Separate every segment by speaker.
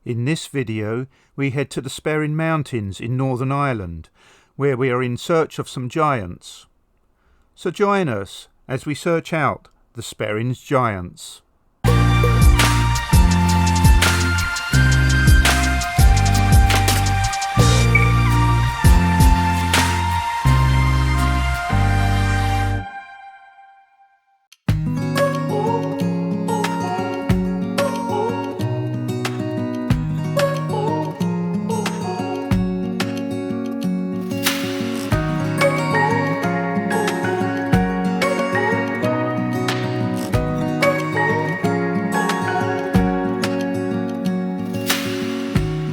Speaker 1: In this video, we head to the Sperrin Mountains in Northern Ireland, where we are in search of some giants. So join us as we search out the Sperrin's giants.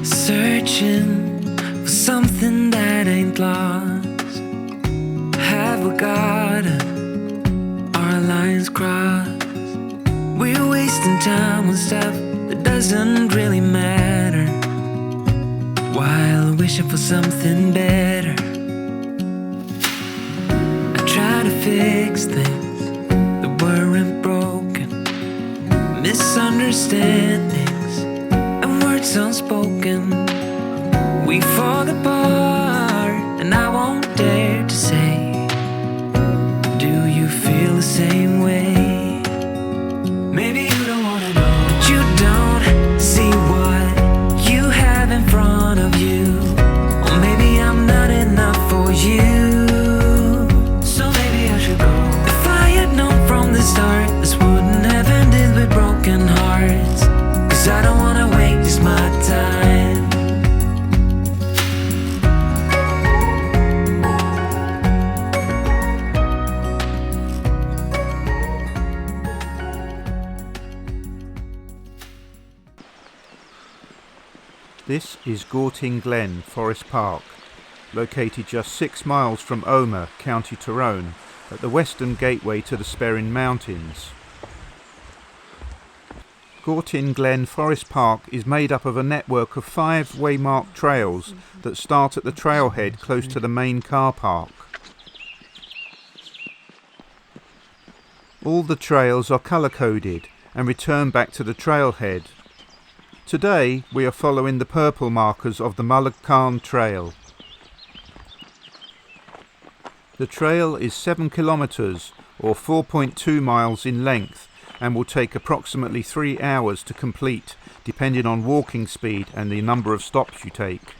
Speaker 2: Searching for something that ain't lost. Have we got our lines crossed? We're wasting time on stuff that doesn't really matter, while wishing for something better. I try to fix things that weren't broken, misunderstandings and words unspoken. We fall apart, and I won't dare to say, do you feel the same way? Maybe you don't wanna know, but you don't see what you have in front of you. Or maybe I'm not enough for you, so maybe I should go. If I had known from the start, this wouldn't have ended with broken hearts. 'Cause I don't wanna waste my time.
Speaker 1: This is Gortin Glen Forest Park, located just 6 miles from Omagh, County Tyrone, at the western gateway to the Sperrin Mountains. Gortin Glen Forest Park is made up of a network of 5 waymarked trails that start at the trailhead close to the main car park. All the trails are colour-coded and return back to the trailhead. Today we are following the purple markers of the Mullaghcarn Trail. The trail is 7 kilometres or 4.2 miles in length and will take approximately 3 hours to complete, depending on walking speed and the number of stops you take.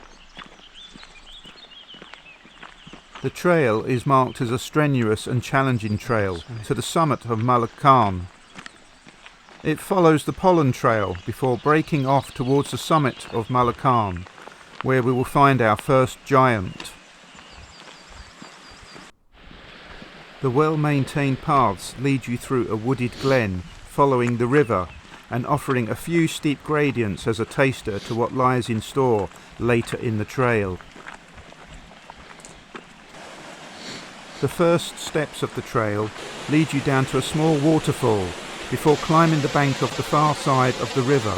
Speaker 1: The trail is marked as a strenuous and challenging trail to the summit of Mullaghcarn. It follows the Pollen Trail before breaking off towards the summit of Mullaghcarn, where we will find our first giant. The well-maintained paths lead you through a wooded glen, following the river and offering a few steep gradients as a taster to what lies in store later in the trail. The first steps of the trail lead you down to a small waterfall before climbing the bank of the far side of the river.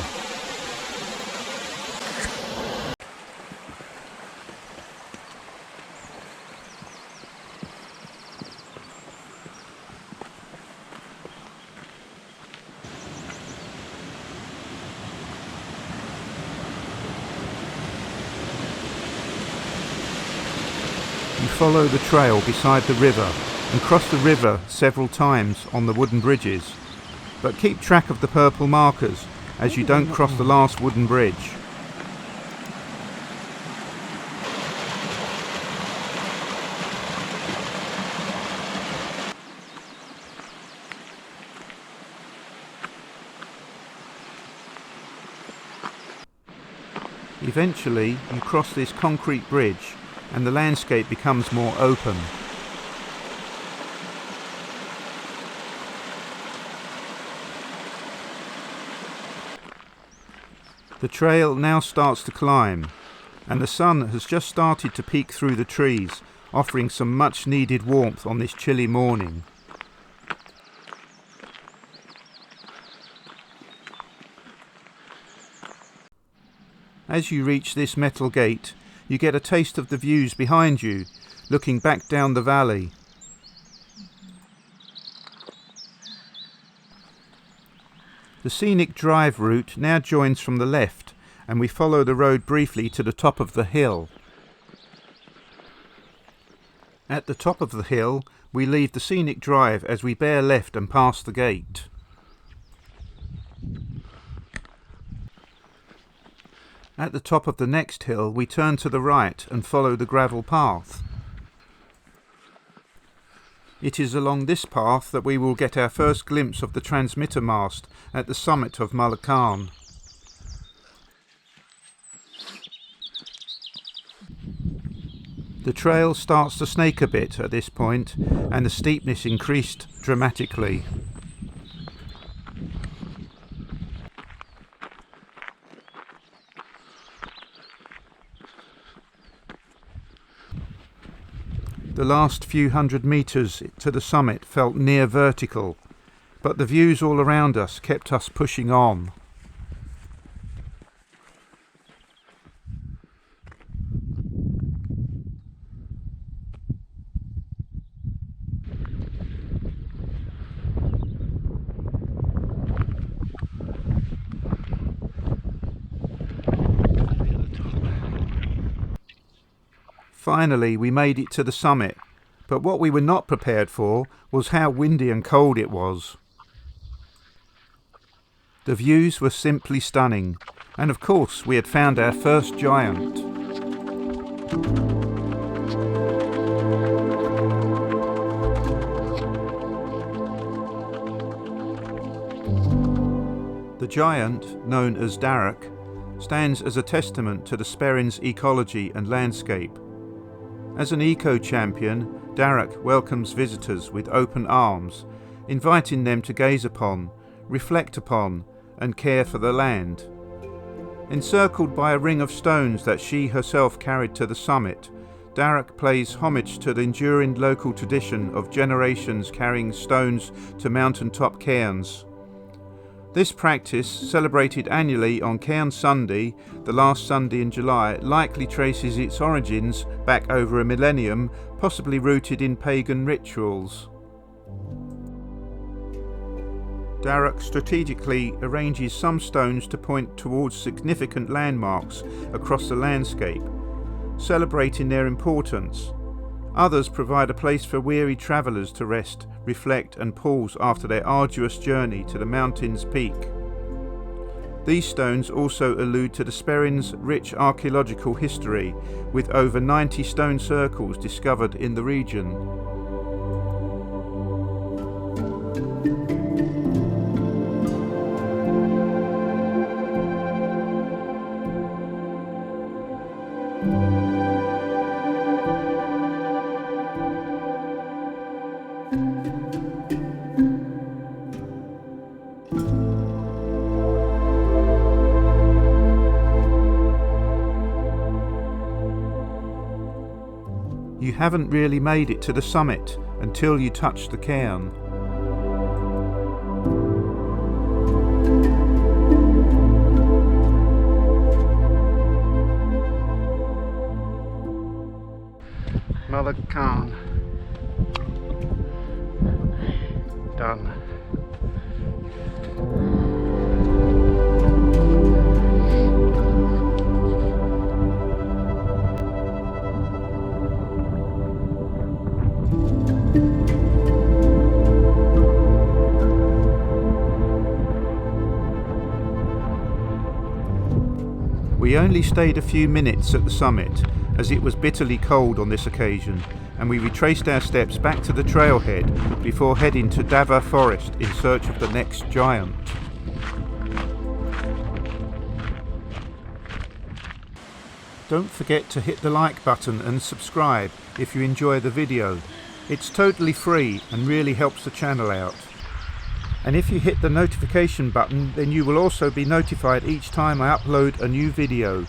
Speaker 1: You follow the trail beside the river and cross the river several times on the wooden bridges, but keep track of the purple markers as you don't cross the last wooden bridge. Eventually you cross this concrete bridge and the landscape becomes more open. The trail now starts to climb, and the sun has just started to peek through the trees, offering some much needed warmth on this chilly morning. As you reach this metal gate, you get a taste of the views behind you, looking back down the valley. The scenic drive route now joins from the left and we follow the road briefly to the top of the hill. At the top of the hill, we leave the scenic drive as we bear left and pass the gate. At the top of the next hill, we turn to the right and follow the gravel path. It is along this path that we will get our first glimpse of the transmitter mast at the summit of Mullican. The trail starts to snake a bit at this point, and the steepness increased dramatically. The last few hundred metres to the summit felt near vertical, but the views all around us kept us pushing on. Finally, we made it to the summit, but what we were not prepared for was how windy and cold it was. The views were simply stunning, and of course we had found our first giant. The giant, known as Darach, stands as a testament to the Sperrin's ecology and landscape. As an eco-champion, Darach welcomes visitors with open arms, inviting them to gaze upon, reflect upon, and care for the land. Encircled by a ring of stones that she herself carried to the summit, Darach pays homage to the enduring local tradition of generations carrying stones to mountaintop cairns. This practice, celebrated annually on Cairn Sunday, the last Sunday in July, likely traces its origins back over a millennium, possibly rooted in pagan rituals. Darach strategically arranges some stones to point towards significant landmarks across the landscape, celebrating their importance. Others provide a place for weary travellers to rest, reflect and pause after their arduous journey to the mountain's peak. These stones also allude to the Sperrin's rich archaeological history, with over 90 stone circles discovered in the region. You haven't really made it to the summit until you touch the cairn. Mullican. Done. We only stayed a few minutes at the summit, as it was bitterly cold on this occasion, and we retraced our steps back to the trailhead before heading to Dava Forest in search of the next giant. Don't forget to hit the like button and subscribe if you enjoy the video. It's totally free and really helps the channel out. And if you hit the notification button, then you will also be notified each time I upload a new video.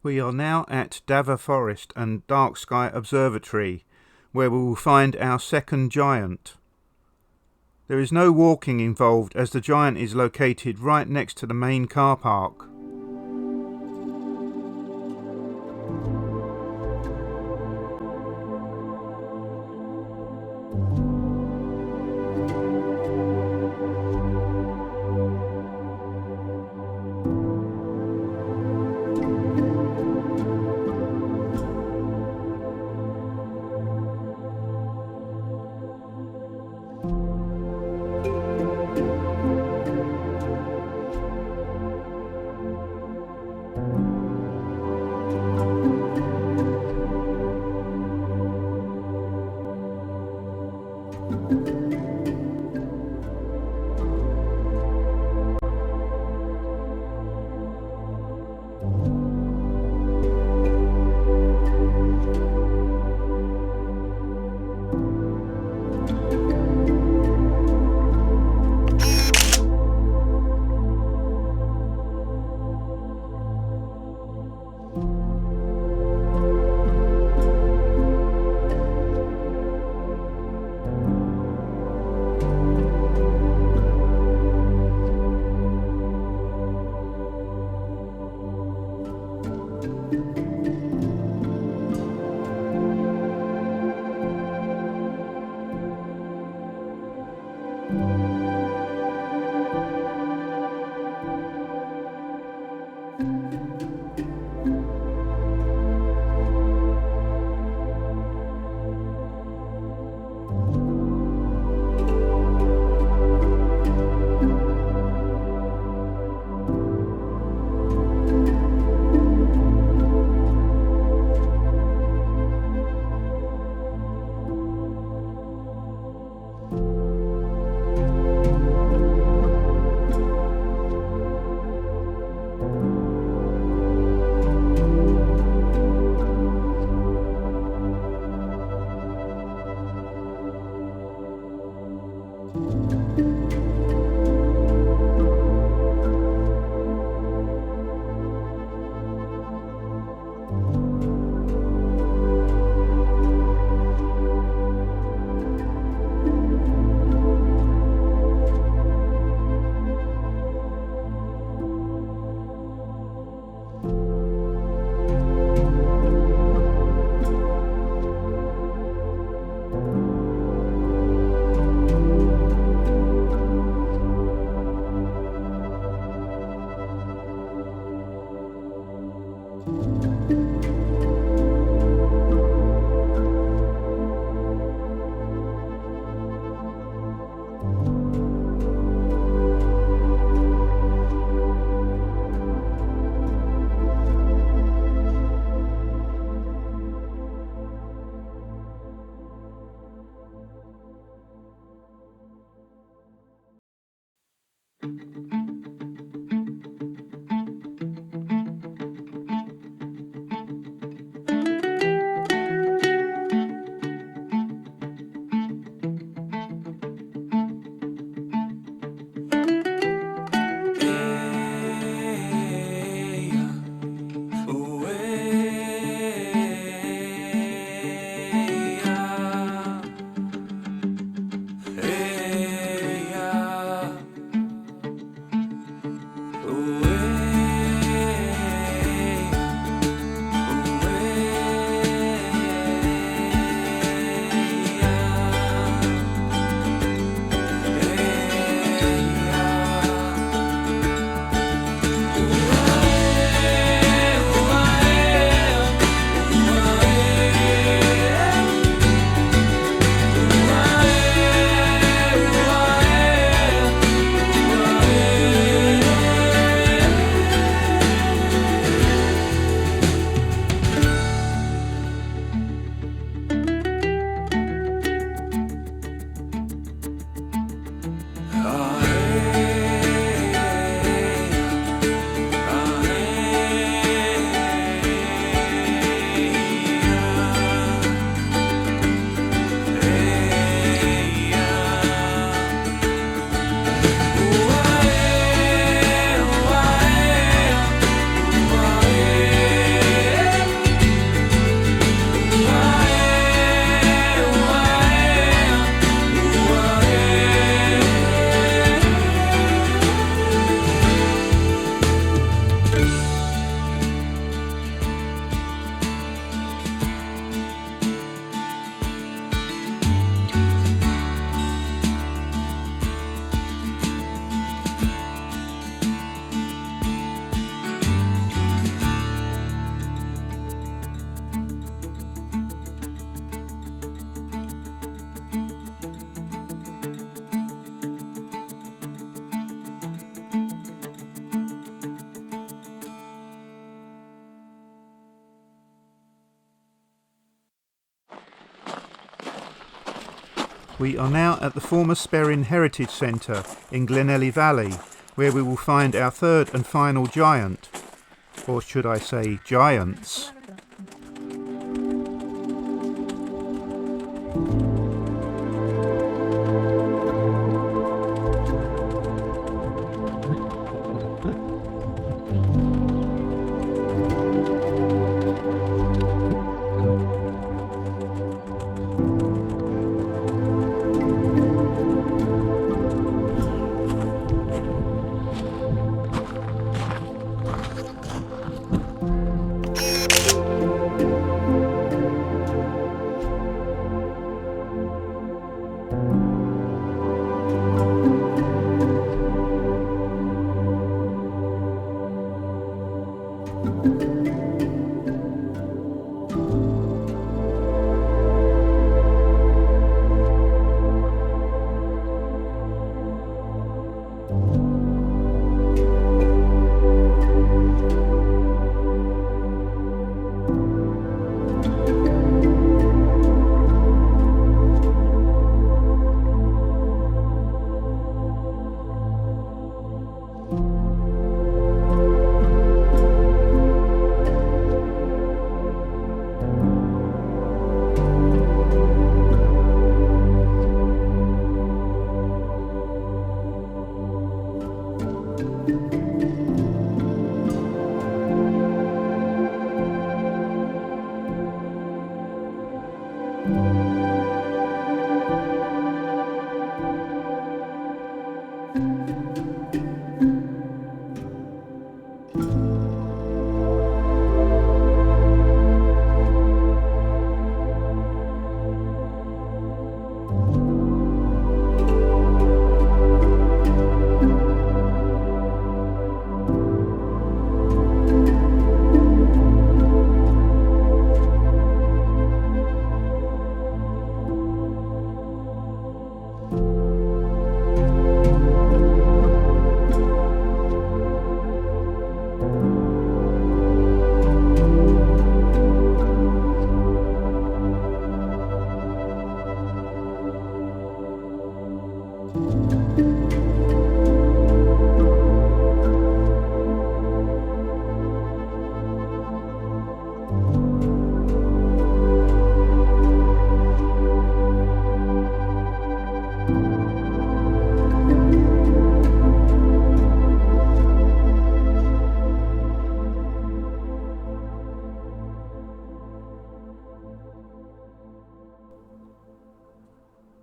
Speaker 1: We are now at Dava Forest and Dark Sky Observatory, where we will find our second giant. There is no walking involved as the giant is located right next to the main car park. We are now at the former Sperrin Heritage Centre in Glenelly Valley, where we will find our third and final giant, or should I say giants.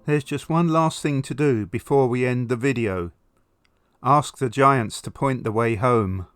Speaker 1: There's just one last thing to do before we end the video. Ask the giants to point the way home.